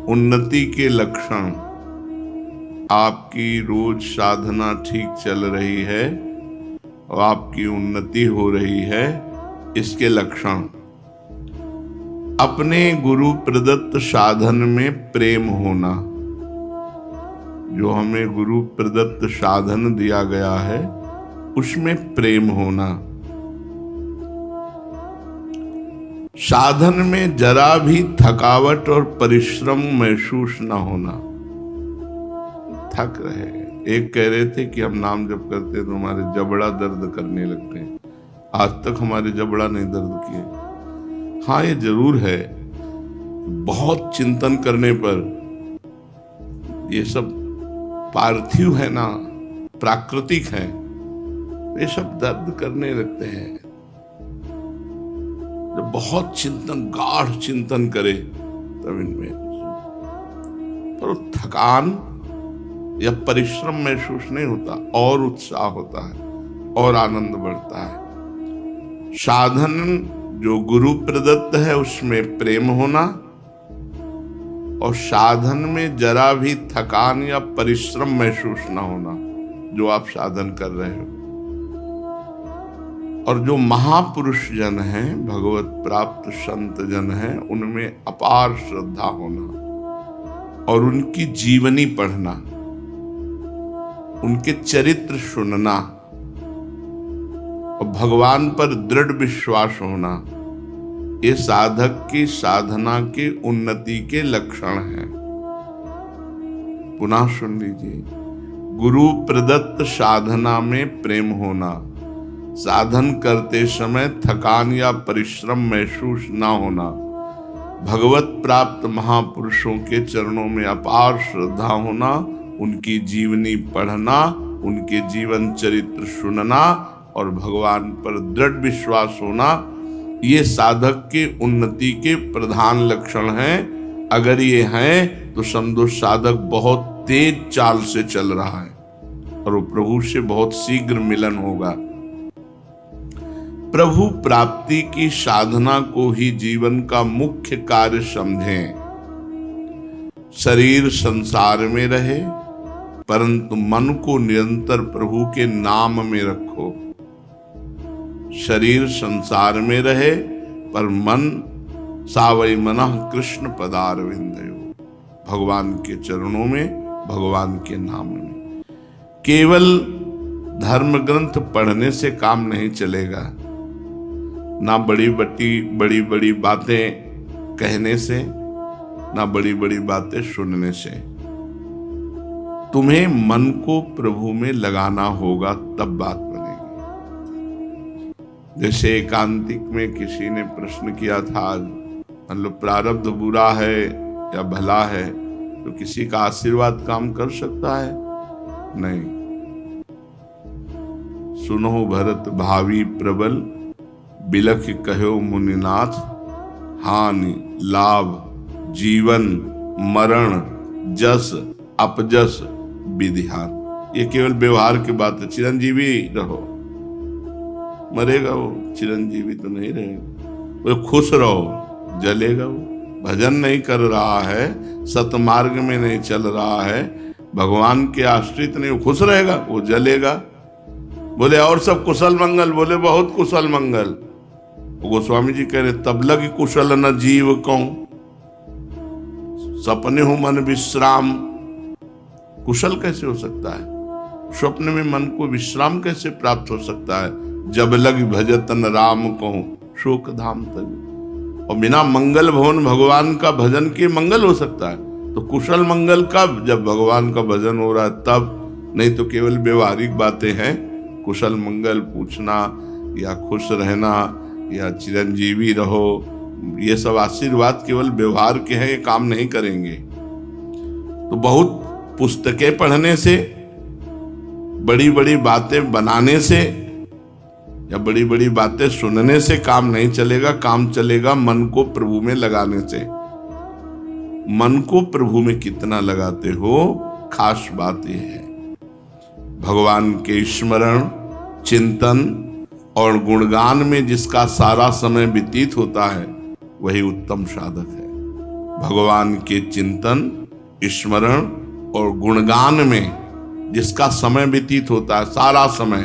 उन्नति के लक्षण, आपकी रोज साधना ठीक चल रही है और आपकी उन्नति हो रही है, इसके लक्षण। अपने गुरु प्रदत्त साधन में प्रेम होना, जो हमें गुरु प्रदत्त साधन दिया गया है उसमें प्रेम होना। साधन में जरा भी थकावट और परिश्रम महसूस न होना। थक रहे, एक कह रहे थे कि हम नाम जप करते तो हमारे जबड़ा दर्द करने लगते हैं। आज तक हमारे जबड़ा नहीं दर्द किए। हाँ, ये जरूर है, बहुत चिंतन करने पर ये सब पार्थिव है ना, प्राकृतिक है, ये सब दर्द करने लगते हैं। जब बहुत चिंतन, गाढ़ चिंतन करे तब इनमें, पर थकान या परिश्रम महसूस नहीं होता, और उत्साह होता है और आनंद बढ़ता है। साधन जो गुरु प्रदत्त है उसमें प्रेम होना, और साधन में जरा भी थकान या परिश्रम महसूस ना होना जो आप साधन कर रहे हो। और जो महापुरुष जन हैं, भगवत प्राप्त संत जन हैं, उनमें अपार श्रद्धा होना और उनकी जीवनी पढ़ना, उनके चरित्र सुनना और भगवान पर दृढ़ विश्वास होना, ये साधक की साधना के उन्नति के लक्षण हैं। पुनः सुन लीजिए, गुरु प्रदत्त साधना में प्रेम होना, साधन करते समय थकान या परिश्रम महसूस ना होना, भगवत प्राप्त महापुरुषों के चरणों में अपार श्रद्धा होना, उनकी जीवनी पढ़ना, उनके जीवन चरित्र सुनना और भगवान पर दृढ़ विश्वास होना, ये साधक के उन्नति के प्रधान लक्षण हैं। अगर ये हैं तो समझो साधक बहुत तेज चाल से चल रहा है और वो प्रभु से बहुत शीघ्र मिलन होगा। प्रभु प्राप्ति की साधना को ही जीवन का मुख्य कार्य समझें। शरीर संसार में रहे परंतु मन को निरंतर प्रभु के नाम में रखो। शरीर संसार में रहे पर मन सावई मनः कृष्ण पदारविंदयो, भगवान के चरणों में, भगवान के नाम में। केवल धर्म ग्रंथ पढ़ने से काम नहीं चलेगा, ना बड़ी बड़ी बातें कहने से, ना बड़ी बड़ी बातें सुनने से। तुम्हें मन को प्रभु में लगाना होगा, तब बात बनेगी। जैसे एकांतिक में किसी ने प्रश्न किया था, मतलब प्रारब्ध बुरा है या भला है, तो किसी का आशीर्वाद काम कर सकता है? नहीं। सुनो भरत भावी प्रबल, बिलख कहो मुनिनाथ, हानि लाभ जीवन मरण जस अपजस विधिहान। ये केवल व्यवहार की बात है। चिरंजीवी रहो, मरेगा वो, चिरंजीवी तो नहीं रहेगा। वो खुश रहो, जलेगा वो। भजन नहीं कर रहा है, सतमार्ग में नहीं चल रहा है, भगवान के आश्रित नहीं, खुश रहेगा, वो जलेगा। बोले और सब कुशल मंगल? बोले बहुत कुशल मंगल। गोस्वामी जी कह रहे तब लग कुशल न जीव कहूं, सपने हो मन विश्राम। कुशल कैसे हो सकता है? स्वप्न में मन को विश्राम कैसे प्राप्त हो सकता है? जब लग भजतन राम कहूं, शोक धाम तक। और बिना मंगल भवन भगवान का भजन के मंगल हो सकता है? तो कुशल मंगल कब? जब भगवान का भजन हो रहा है तब, नहीं तो केवल व्यवहारिक बातें हैं। कुशल मंगल पूछना या खुश रहना या चिरंजीवी रहो, ये सब आशीर्वाद केवल व्यवहार के हैं, ये काम नहीं करेंगे। तो बहुत पुस्तकें पढ़ने से, बड़ी बड़ी बातें बनाने से या बड़ी बड़ी बातें सुनने से काम नहीं चलेगा। काम चलेगा मन को प्रभु में लगाने से। मन को प्रभु में कितना लगाते हो, खास बात यह है। भगवान के स्मरण, चिंतन और गुणगान में जिसका सारा समय व्यतीत होता है, वही उत्तम साधक है। भगवान के चिंतन, स्मरण और गुणगान में जिसका समय व्यतीत होता है, सारा समय,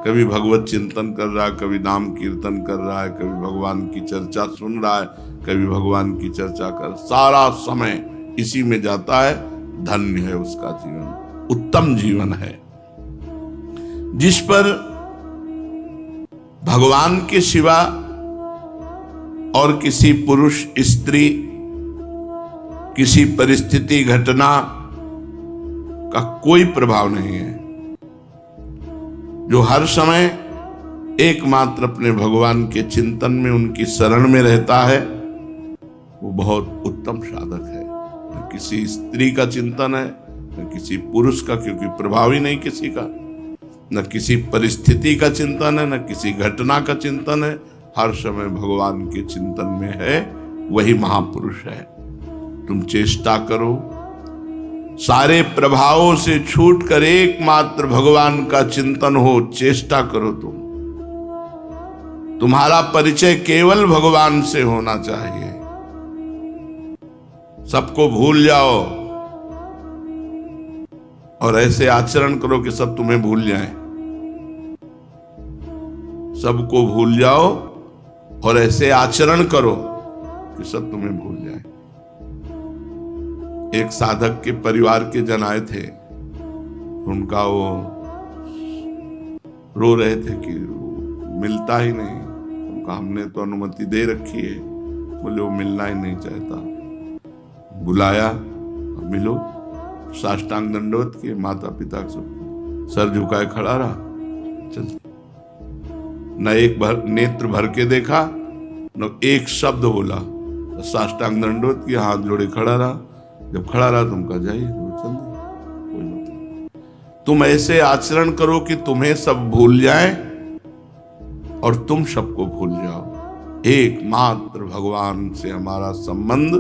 कभी भगवत चिंतन कर रहा है, कभी नाम कीर्तन कर रहा है, कभी भगवान की चर्चा सुन रहा है, कभी भगवान की चर्चा कर, सारा समय इसी में जाता है, धन्य है उसका जीवन, उत्तम जीवन है। जिस पर भगवान के सिवा और किसी पुरुष, स्त्री, किसी परिस्थिति, घटना का कोई प्रभाव नहीं है, जो हर समय एकमात्र अपने भगवान के चिंतन में, उनकी शरण में रहता है, वो बहुत उत्तम साधक है। न किसी स्त्री का चिंतन है, न किसी पुरुष का, क्योंकि प्रभाव ही नहीं किसी का, न किसी परिस्थिति का चिंतन है, न किसी घटना का चिंतन है, हर समय भगवान के चिंतन में है, वही महापुरुष है। तुम चेष्टा करो, सारे प्रभावों से छूटकर एकमात्र भगवान का चिंतन हो, चेष्टा करो। तुम्हारा परिचय केवल भगवान से होना चाहिए। सबको भूल जाओ और ऐसे आचरण करो कि सब तुम्हें भूल जाएं। सबको भूल जाओ और ऐसे आचरण करो कि सब तुम्हें भूल जाएं। एक साधक के परिवार के जन आए थे, उनका वो रो रहे थे कि मिलता ही नहीं। उनका हमने तो अनुमति दे रखी है, बोले वो मिलना ही नहीं चाहता। बुलाया, मिलो, साष्टांग दंडवत किए, माता पिता सब सर झुकाए खड़ा रहा, चल न एक नेत्र भर के देखा, न एक शब्द बोला, साष्टांग दंडवत किया, हाथ जोड़े खड़ा रहा। जब खड़ा रहा तुम कहा जाइए, चल दे, कोई मतलब। तुम ऐसे आचरण करो कि तुम्हें सब भूल जाएं और तुम सबको भूल जाओ। एकमात्र भगवान से हमारा संबंध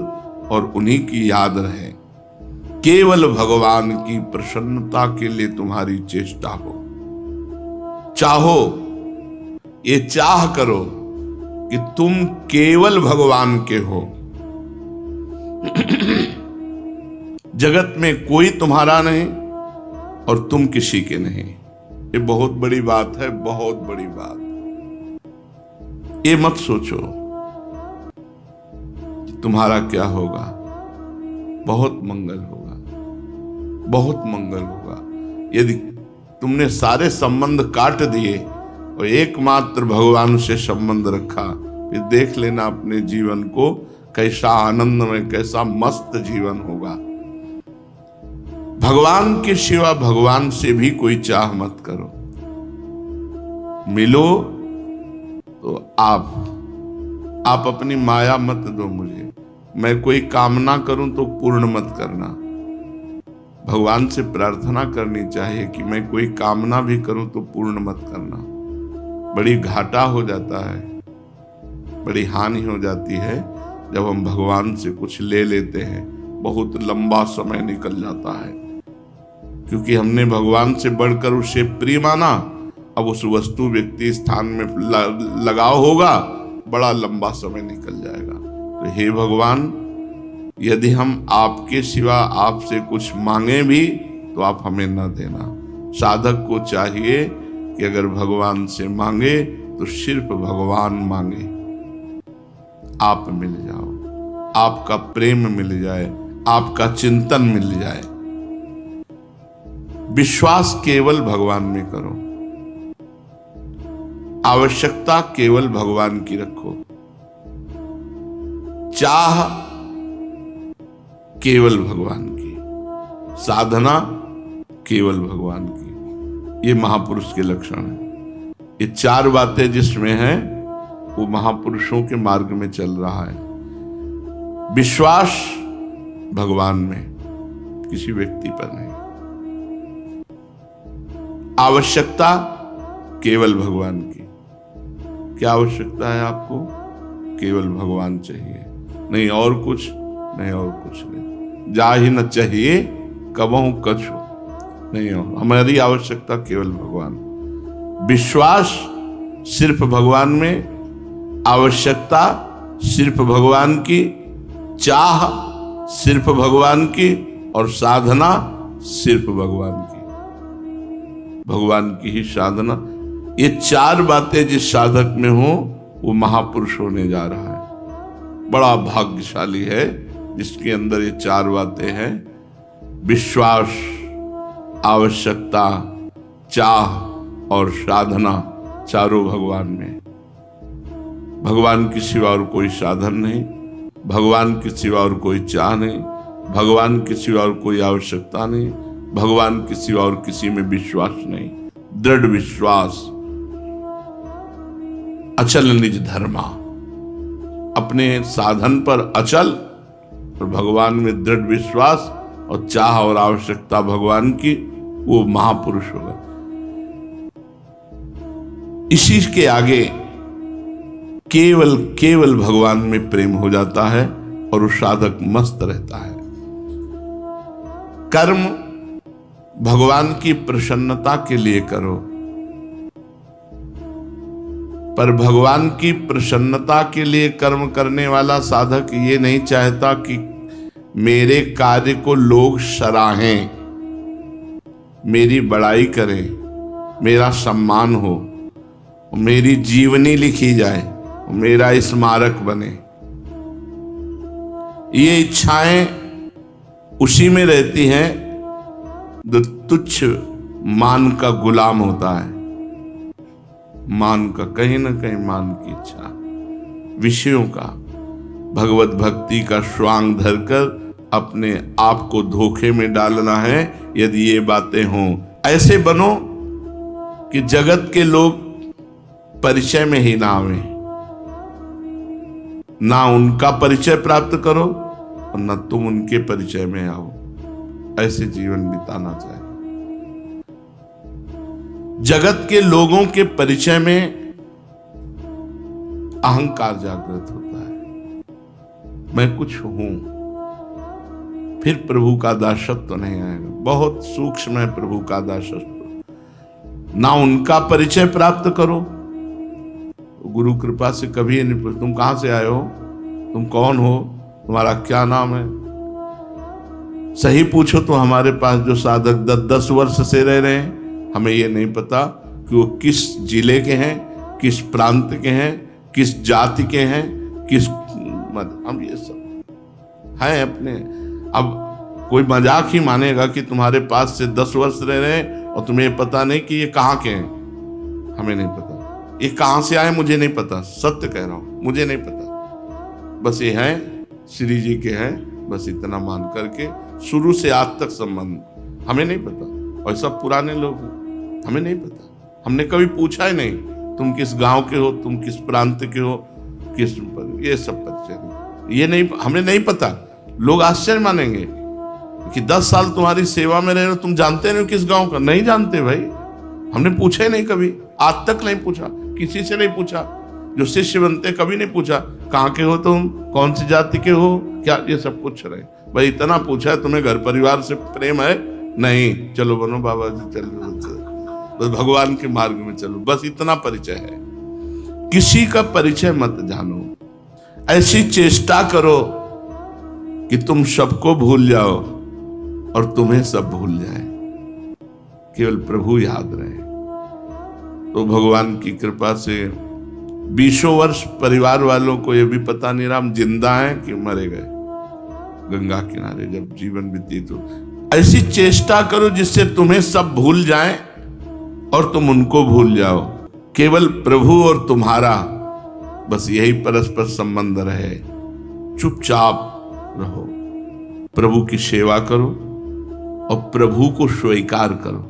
और उन्हीं की याद रहे। केवल भगवान की प्रसन्नता के लिए तुम्हारी चेष्टा हो। चाहो, ये चाह करो कि तुम केवल भगवान के हो। जगत में कोई तुम्हारा नहीं और तुम किसी के नहीं। ये बहुत बड़ी बात है, बहुत बड़ी बात। ये मत सोचो कि तुम्हारा क्या होगा। बहुत मंगल होगा, बहुत मंगल होगा। यदि तुमने सारे संबंध काट दिए और एकमात्र भगवान से संबंध रखा, फिर देख लेना अपने जीवन को कैसा आनंदमय, कैसा मस्त जीवन होगा। भगवान के सिवा भगवान से भी कोई चाह मत करो। मिलो तो आप अपनी माया मत दो मुझे। मैं कोई कामना करूं तो पूर्ण मत करना। भगवान से प्रार्थना करनी चाहिए कि मैं कोई कामना भी करूं तो पूर्ण मत करना। बड़ी घाटा हो जाता है, बड़ी हानि हो जाती है जब हम भगवान से कुछ ले लेते हैं। बहुत लंबा समय निकल जाता है क्योंकि हमने भगवान से बढ़कर उसे प्रिय माना। अब उस वस्तु, व्यक्ति, स्थान में लगाव होगा, बड़ा लंबा समय निकल जाएगा। तो हे भगवान, यदि हम आपके सिवा आपसे कुछ मांगे भी तो आप हमें न देना। साधक को चाहिए कि अगर भगवान से मांगे तो सिर्फ भगवान मांगे। आप मिल जाओ, आपका प्रेम मिल जाए, आपका चिंतन मिल जाए। विश्वास केवल भगवान में करो। आवश्यकता केवल भगवान की रखो। चाह केवल भगवान की, साधना केवल भगवान की। ये महापुरुष के लक्षण है। ये चार बातें जिसमें हैं वो महापुरुषों के मार्ग में चल रहा है। विश्वास भगवान में, किसी व्यक्ति पर नहीं। आवश्यकता केवल भगवान की। क्या आवश्यकता है आपको? केवल भगवान चाहिए, नहीं और कुछ नहीं, और कुछ नहीं। जा ही न चाहिए कबहू कछु नहीं हो। हमारी आवश्यकता केवल भगवान। विश्वास सिर्फ भगवान में, आवश्यकता सिर्फ भगवान की, चाह सिर्फ भगवान की और साधना सिर्फ भगवान की, भगवान की ही साधना। ये चार बातें जिस साधक में हो वो महापुरुष होने जा रहा है। बड़ा भाग्यशाली है जिसके अंदर ये चार बातें हैं, विश्वास, आवश्यकता, चाह और साधना, चारों भगवान में। भगवान के सिवा और कोई साधन नहीं, भगवान के सिवा और कोई चाह नहीं, भगवान के सिवा और कोई आवश्यकता नहीं, भगवान के सिवा और किसी में विश्वास नहीं। दृढ़ विश्वास, अचल निज धर्मा, अपने साधन पर अचल और भगवान में दृढ़ विश्वास और चाह और आवश्यकता भगवान की, वो महापुरुष होगा। इसी के आगे केवल केवल भगवान में प्रेम हो जाता है और वो साधक मस्त रहता है। कर्म भगवान की प्रसन्नता के लिए करो, पर भगवान की प्रसन्नता के लिए कर्म करने वाला साधक ये नहीं चाहता कि मेरे कार्य को लोग सराहें, मेरी बड़ाई करें, मेरा सम्मान हो, मेरी जीवनी लिखी जाए, मेरा स्मारक बने। ये इच्छाएं उसी में रहती हैं जो तुच्छ मान का गुलाम होता है। मान का, कहीं ना कहीं मान की इच्छा, विषयों का, भगवत भक्ति का स्वांग धरकर अपने आप को धोखे में डालना है। यदि ये बातें हों, ऐसे बनो कि जगत के लोग परिचय में ही ना आवे, ना उनका परिचय प्राप्त करो और ना तुम उनके परिचय में आओ। ऐसे जीवन बिताना चाहिए। जगत के लोगों के परिचय में अहंकार जागृत होता है, मैं कुछ हूं, फिर प्रभु का दासत्व तो नहीं आएगा। बहुत सूक्ष्म है प्रभु का दासत्व। ना उनका परिचय प्राप्त करो, गुरु कृपा से कभी नहीं पूछ तुम कहां से आए हो, तुम कौन हो, तुम्हारा क्या नाम है। सही पूछो तो हमारे पास जो साधक 10 वर्ष से रह रहे हैं, हमें ये नहीं पता कि वो किस जिले के हैं, किस प्रांत के हैं, किस जाति के हैं, किस हम ये सब है अपने। अब कोई मजाक ही मानेगा कि तुम्हारे पास से 10 वर्ष रह रहे हैं और तुम्हें पता नहीं कि ये कहाँ के हैं। हमें नहीं पता ये कहां से आए, मुझे नहीं पता, सत्य कह रहा हूं, मुझे नहीं पता। बस ये हैं श्री जी के हैं, बस इतना मान करके शुरू से आज तक संबंध हमें नहीं पता। और सब पुराने लोग हैं, हमें नहीं पता, हमने कभी पूछा ही नहीं तुम किस गांव के हो, तुम किस प्रांत के हो, किस, ये सब परिचय नहीं, ये नहीं, हमें नहीं पता। लोग आश्चर्य मानेंगे कि 10 साल तुम्हारी सेवा में रहे हो, तुम जानते नहीं किस गांव का। नहीं जानते भाई, हमने पूछा ही नहीं, कभी आज तक नहीं पूछा, किसी से नहीं पूछा। जो शिष्य बनते कभी नहीं पूछा कहाँ के हो तुम, कौन सी जाति के हो, क्या, ये सब कुछ रहे। भाई इतना पूछा है तुम्हें घर परिवार से प्रेम है, नहीं, चलो बनो बाबा जी, चलो बस भगवान के मार्ग में चलो, बस इतना परिचय है। किसी का परिचय मत जानो, ऐसी चेष्टा करो कि तुम सबको भूल जाओ और तुम्हें सब भूल जाए, केवल प्रभु याद रहे। तो भगवान की कृपा से 20 वर्ष परिवार वालों को यह भी पता नहीं रहा हम जिंदा हैं कि मरे गए। गंगा किनारे जब जीवन व्यतीत हो, ऐसी चेष्टा करो जिससे तुम्हें सब भूल जाएं और तुम उनको भूल जाओ। केवल प्रभु और तुम्हारा, बस यही परस्पर संबंध रहे। चुपचाप रहो, प्रभु की सेवा करो और प्रभु को स्वीकार करो।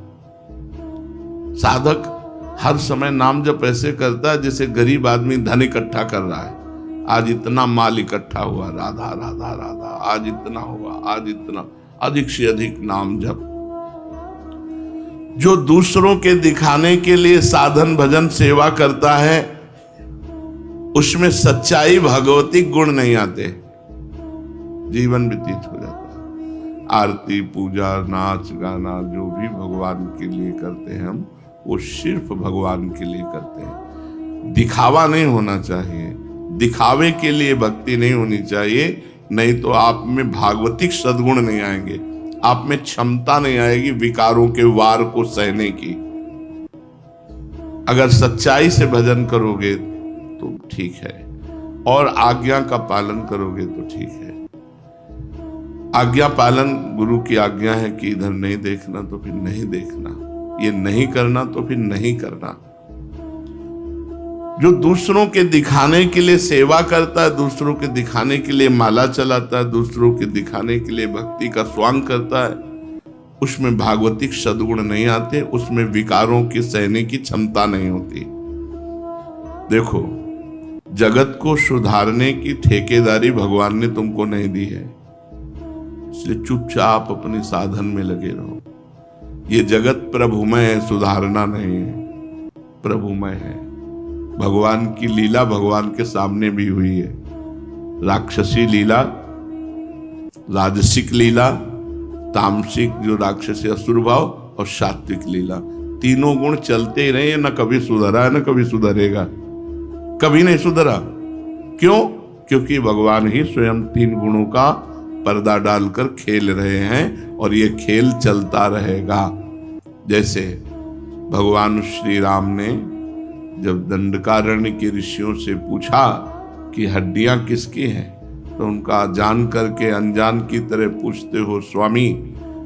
साधक हर समय नाम जप ऐसे करता है जैसे गरीब आदमी धन इकट्ठा कर रहा है। आज इतना माल इकट्ठा हुआ, राधा राधा राधा, आज इतना हुआ, आज इतना, अधिक से अधिक नाम जप। जो दूसरों के दिखाने के लिए साधन भजन सेवा करता है, उसमें सच्चाई भगवती गुण नहीं आते, जीवन व्यतीत हो जाता है। आरती पूजा नाच गाना जो भी भगवान के लिए करते हैं हम, वो सिर्फ भगवान के लिए करते हैं। दिखावा नहीं होना चाहिए, दिखावे के लिए भक्ति नहीं होनी चाहिए। नहीं तो आप में भागवतिक सद्गुण नहीं आएंगे, आप में क्षमता नहीं आएगी विकारों के वार को सहने की। अगर सच्चाई से भजन करोगे तो ठीक है, और आज्ञा का पालन करोगे तो ठीक है। आज्ञा पालन, गुरु की आज्ञा है कि इधर नहीं देखना तो फिर नहीं देखना, ये नहीं करना तो फिर नहीं करना। जो दूसरों के दिखाने के लिए सेवा करता है, दूसरों के दिखाने के लिए माला चलाता है, दूसरों के दिखाने के लिए भक्ति का स्वांग करता है, उसमें भागवतिक सद्गुण नहीं आते, उसमें विकारों की सहने की क्षमता नहीं होती। देखो, जगत को सुधारने की ठेकेदारी भगवान ने तुमको नहीं दी है, इसलिए चुपचाप अपने साधन में लगे रहो। ये जगत प्रभुमय है, सुधारना नहीं है, प्रभुमय है। भगवान की लीला भगवान के सामने भी हुई है, राक्षसी लीला, राजसिक लीला, तामसिक जो राक्षसी असुर भाव, और सात्विक लीला। तीनों गुण चलते ही रहे, न कभी सुधरा है न कभी सुधरेगा, कभी नहीं सुधरा। क्यों? क्योंकि भगवान ही स्वयं तीन गुणों का पर्दा डालकर खेल रहे हैं, और ये खेल चलता रहेगा। जैसे भगवान श्री राम ने जब दंडकारण्य के ऋषियों से पूछा कि हड्डियां किसकी हैं, तो उनका जान करके अनजान की तरह पूछते हो, स्वामी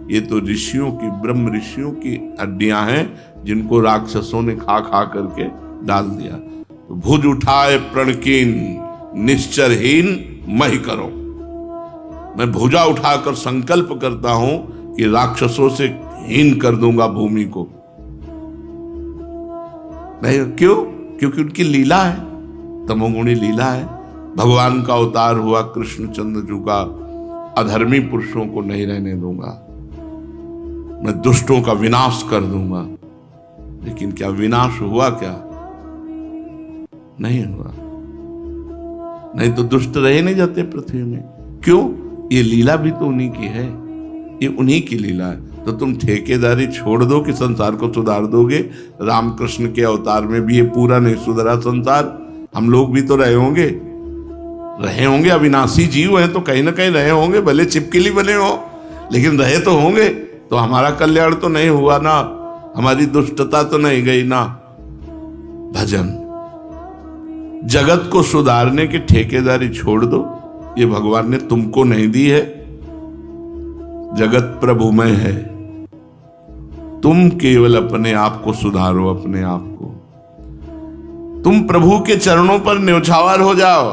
ये तो ऋषियों की, ब्रह्म ऋषियों की हड्डियां हैं, जिनको राक्षसों ने खा खा करके डाल दिया। तो भुज उठाए प्रणकीन निश्चरहीन महि करो, मैं भुजा उठाकर संकल्प करता हूं कि राक्षसों से हीन कर दूंगा भूमि को। नहीं, क्यों? क्योंकि उनकी लीला है, तमोगुणी लीला है। भगवान का अवतार हुआ कृष्णचंद्र जी का, अधर्मी पुरुषों को नहीं रहने दूंगा, मैं दुष्टों का विनाश कर दूंगा। लेकिन क्या विनाश हुआ? क्या नहीं हुआ। नहीं तो दुष्ट रहे नहीं जाते पृथ्वी में। क्यों? ये लीला भी तो उन्हीं की है, ये उन्हीं की लीला है। तो तुम ठेकेदारी छोड़ दो कि संसार को सुधार दोगे। रामकृष्ण के अवतार में भी ये पूरा नहीं सुधरा संसार, हम लोग भी तो रहे होंगे, अविनाशी जीव हैं तो कहीं ना कहीं रहे होंगे, भले चिपकली बने हो, लेकिन रहे तो होंगे। तो हमारा कल्याण तो नहीं हुआ ना, हमारी दुष्टता तो नहीं गई ना। भजन, जगत को सुधारने की ठेकेदारी छोड़ दो, ये भगवान ने तुमको नहीं दी है। जगत प्रभुमय है, तुम केवल अपने आप को सुधारो, अपने आप को। तुम प्रभु के चरणों पर न्यौछावर हो जाओ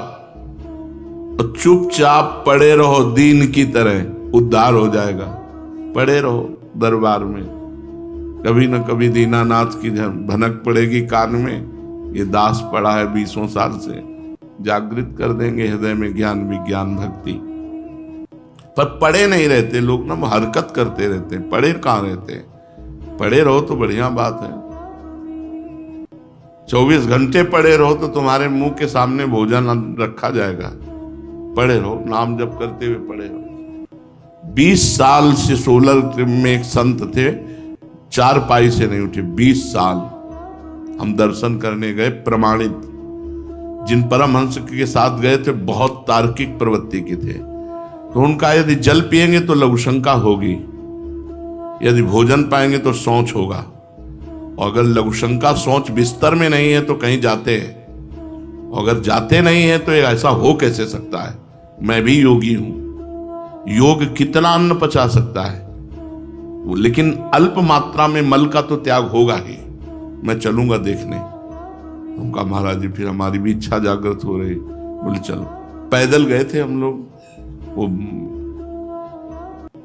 और चुपचाप पड़े रहो, दीन की तरह, उद्धार हो जाएगा। पड़े रहो दरबार में, कभी न कभी दीनानाथ की भनक पड़ेगी कान में। ये दास पड़ा है 20 साल से, जागृत कर देंगे हृदय में ज्ञान विज्ञान भक्ति। पर पड़े नहीं रहते लोग ना, हरकत करते रहते हैं, पड़े कहाँ रहते हैं। पड़े रहो तो बढ़िया बात है, 24 घंटे पड़े रहो तो तुम्हारे मुंह के सामने भोजन रखा जाएगा। पड़े रहो, नाम जप करते हुए पड़े रहो। 20 साल से सोलर में एक संत थे, 4 पाई से नहीं उठे, 20 साल। हम दर्शन करने गए, प्रमाणित, जिन परमहंस के साथ गए थे बहुत तार्किक प्रवृत्ति के थे। तो उनका यदि जल पिएंगे तो लघुशंका होगी, यदि भोजन पाएंगे तो सोच होगा, और अगर लघुशंका सोच बिस्तर में नहीं है तो कहीं जाते हैं, और अगर जाते नहीं है तो ऐसा हो कैसे सकता है। मैं भी योगी हूं, योग कितना अन्न पचा सकता है, लेकिन अल्प मात्रा में मल का तो त्याग होगा ही। मैं चलूंगा देखने। उनका महाराज जी, फिर हमारी भी इच्छा जागृत हो रही, बोले चलो। पैदल गए थे हम लोग, वो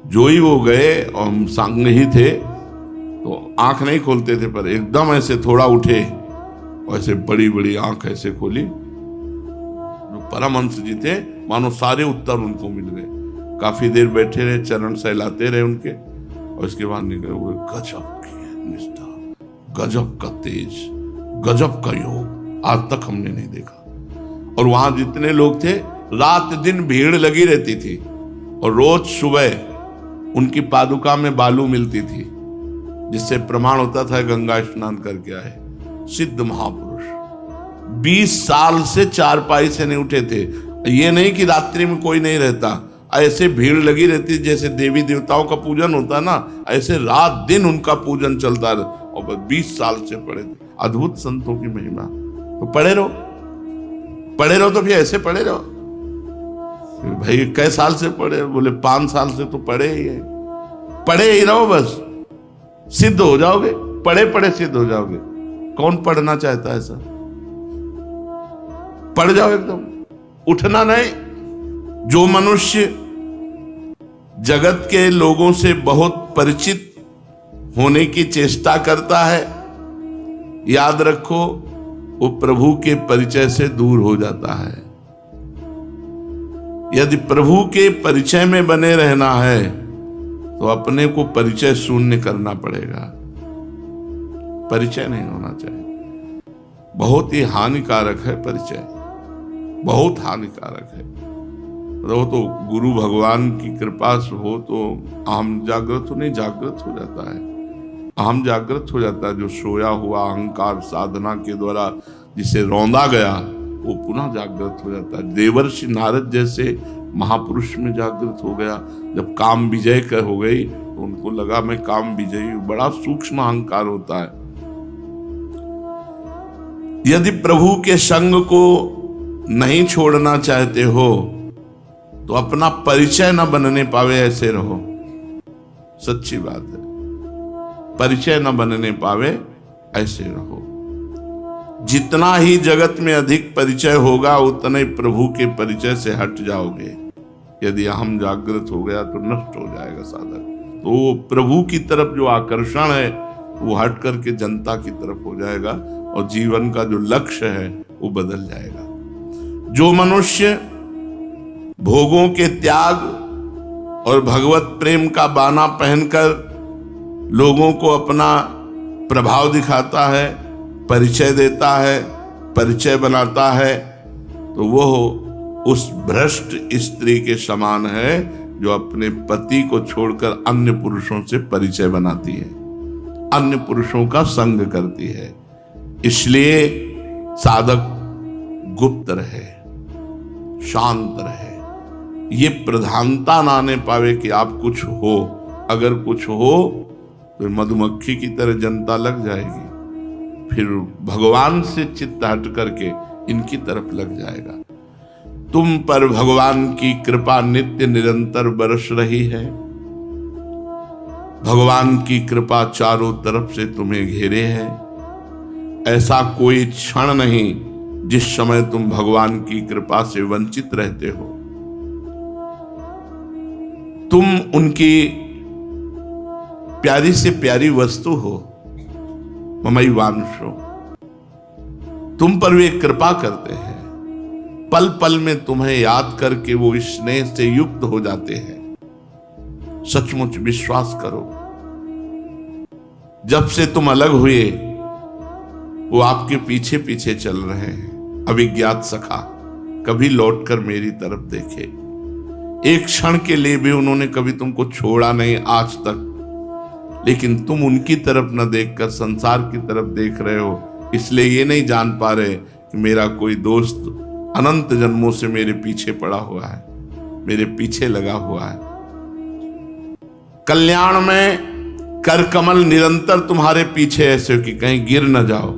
जो ही वो गए और हम संग ही थे, तो आंख नहीं खोलते थे, पर एकदम ऐसे थोड़ा उठे और ऐसे बड़ी बड़ी आंख ऐसे खोली। जो परमहंस जी थे, मानो सारे उत्तर उनको मिल गए। काफी देर बैठे रहे, चरण सहलाते रहे उनके, और इसके बाद निकले हुए। गजब की निष्ठा, गजब का तेज, गजब का योग आज तक हमने नहीं देखा। और वहां जितने लोग थे, रात दिन भीड़ लगी रहती थी, और रोज सुबह उनकी पादुका में बालू मिलती थी, जिससे प्रमाण होता था गंगा स्नान करके आए। सिद्ध महापुरुष 20 साल से 4 पाई से नहीं उठे थे। ये नहीं कि रात्रि में कोई नहीं रहता, ऐसे भीड़ लगी रहती जैसे देवी देवताओं का पूजन होता है ना, ऐसे रात दिन उनका पूजन चलता रहा। और 20 साल से पढ़े थे। अद्भुत संतों की महिमा। तो पढ़े रहो तो फिर ऐसे पढ़े रहो। भाई कई साल से पढ़े? बोले 5 साल से तो पढ़े ही रहो, बस सिद्ध हो जाओगे। पढ़े सिद्ध हो जाओगे। कौन पढ़ना चाहता है ऐसा? पढ़ जाओ एकदम, उठना नहीं। जो मनुष्य जगत के लोगों से बहुत परिचित होने की चेष्टा करता है, याद रखो वो प्रभु के परिचय से दूर हो जाता है। यदि प्रभु के परिचय में बने रहना है तो अपने को परिचय शून्य करना पड़ेगा। परिचय नहीं होना चाहिए। बहुत ही हानिकारक है परिचय, बहुत हानिकारक है। वो तो गुरु भगवान की कृपा से हो तो अहम जागृत हो, नहीं जागृत हो जाता है। अहम जागृत हो जाता है। जो सोया हुआ अहंकार साधना के द्वारा जिसे रौंदा गया वो पुनः जागृत हो जाता है। देवर्षि नारद जैसे महापुरुष में जागृत हो गया। जब काम विजय कर हो गई तो उनको लगा मैं काम विजयी हूं। बड़ा सूक्ष्म अहंकार होता है। यदि प्रभु के संग को नहीं छोड़ना चाहते हो तो अपना परिचय न बनने पावे ऐसे रहो। सच्ची बात है। परिचय न बनने पावे ऐसे रहो। जितना ही जगत में अधिक परिचय होगा उतने प्रभु के परिचय से हट जाओगे। यदि अहम जागृत हो गया तो नष्ट हो जाएगा साधक। तो प्रभु की तरफ जो आकर्षण है वो हट करके जनता की तरफ हो जाएगा और जीवन का जो लक्ष्य है वो बदल जाएगा। जो मनुष्य भोगों के त्याग और भगवत प्रेम का बाना पहनकर लोगों को अपना प्रभाव दिखाता है, परिचय देता है, परिचय बनाता है, तो वो उस भ्रष्ट स्त्री के समान है जो अपने पति को छोड़कर अन्य पुरुषों से परिचय बनाती है, अन्य पुरुषों का संग करती है। इसलिए साधक गुप्त रहे, शांत रहे। ये प्रधानता ना आने पावे कि आप कुछ हो। अगर कुछ हो तो मधुमक्खी की तरह जनता लग जाएगी, फिर भगवान से चित्त हट करके इनकी तरफ लग जाएगा। तुम पर भगवान की कृपा नित्य निरंतर बरस रही है। भगवान की कृपा चारों तरफ से तुम्हें घेरे है। ऐसा कोई क्षण नहीं जिस समय तुम भगवान की कृपा से वंचित रहते हो। तुम उनकी प्यारी से प्यारी वस्तु हो, ममैवांशो। तुम पर वे कृपा करते हैं। पल पल में तुम्हें याद करके वो स्नेह से युक्त हो जाते हैं। सचमुच विश्वास करो, जब से तुम अलग हुए वो आपके पीछे पीछे चल रहे हैं। अविज्ञात सखा, कभी लौटकर मेरी तरफ देखे। एक क्षण के लिए भी उन्होंने कभी तुमको छोड़ा नहीं आज तक, लेकिन तुम उनकी तरफ न देखकर संसार की तरफ देख रहे हो। इसलिए ये नहीं जान पा रहे कि मेरा कोई दोस्त अनंत जन्मों से मेरे पीछे पड़ा हुआ है, मेरे पीछे लगा हुआ है। कल्याण में कर कमल निरंतर तुम्हारे पीछे ऐसे कि कहीं गिर न जाओ।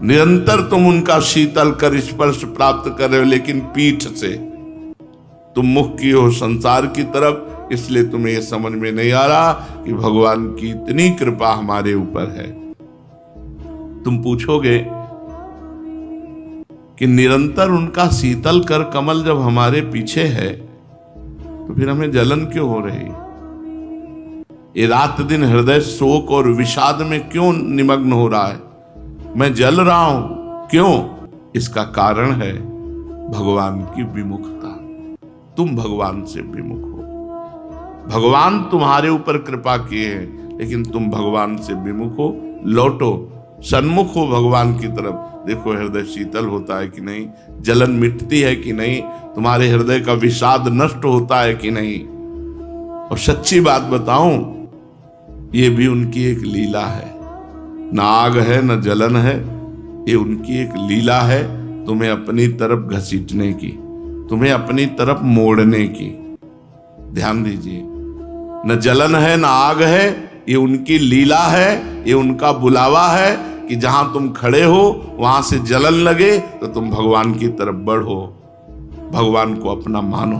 निरंतर तुम उनका शीतल कर स्पर्श प्राप्त कर रहे हो, लेकिन पीठ से तुम मुख की हो संसार की तरफ। इसलिए तुम्हें यह समझ में नहीं आ रहा कि भगवान की इतनी कृपा हमारे ऊपर है। तुम पूछोगे कि निरंतर उनका शीतल कर कमल जब हमारे पीछे है तो फिर हमें जलन क्यों हो रही? ये रात दिन हृदय शोक और विषाद में क्यों निमग्न हो रहा है? मैं जल रहा हूं क्यों? इसका कारण है भगवान की विमुखता। तुम भगवान से विमुख हो। भगवान तुम्हारे ऊपर कृपा किए हैं, लेकिन तुम भगवान से विमुख हो। लौटो, सन्मुख हो भगवान की तरफ। देखो हृदय शीतल होता है कि नहीं, जलन मिटती है कि नहीं, तुम्हारे हृदय का विषाद नष्ट होता है कि नहीं। और सच्ची बात बताऊं, ये भी उनकी एक लीला है। न आग है न जलन है, ये उनकी एक लीला है तुम्हें अपनी तरफ घसीटने की। तुम्हें अपनी तरफ मोड़ने की। ध्यान दीजिए, न जलन है न आग है, ये उनकी लीला है, ये उनका बुलावा है कि जहां तुम खड़े हो वहां से जलन लगे तो तुम भगवान की तरफ बढ़ो, भगवान को अपना मानो।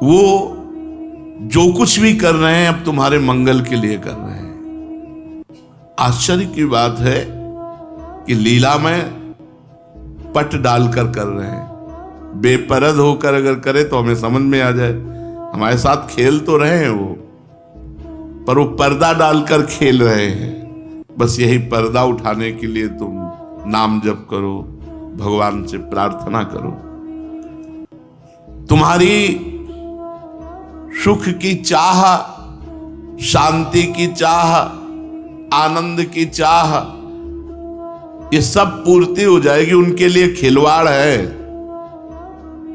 वो जो कुछ भी कर रहे हैं अब तुम्हारे मंगल के लिए कर रहे हैं। आश्चर्य की बात है कि लीला में पट डालकर कर रहे हैं। बेपरद होकर अगर करे तो हमें समझ में आ जाए, हमारे साथ खेल तो रहे हैं वो, पर वो पर्दा डालकर खेल रहे हैं। बस यही पर्दा उठाने के लिए तुम नाम जप करो, भगवान से प्रार्थना करो। तुम्हारी सुख की चाह, शांति की चाह, आनंद की चाह, ये सब पूर्ति हो जाएगी। उनके लिए खिलवाड़ है।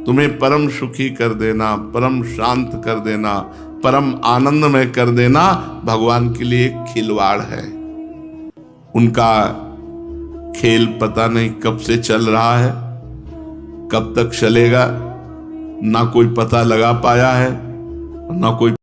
तुम्हें परम सुखी कर देना, परम शांत कर देना, परम आनंदमय कर देना भगवान के लिए खिलवाड़ है। उनका खेल पता नहीं कब से चल रहा है, कब तक चलेगा ना कोई पता लगा पाया है, ना कोई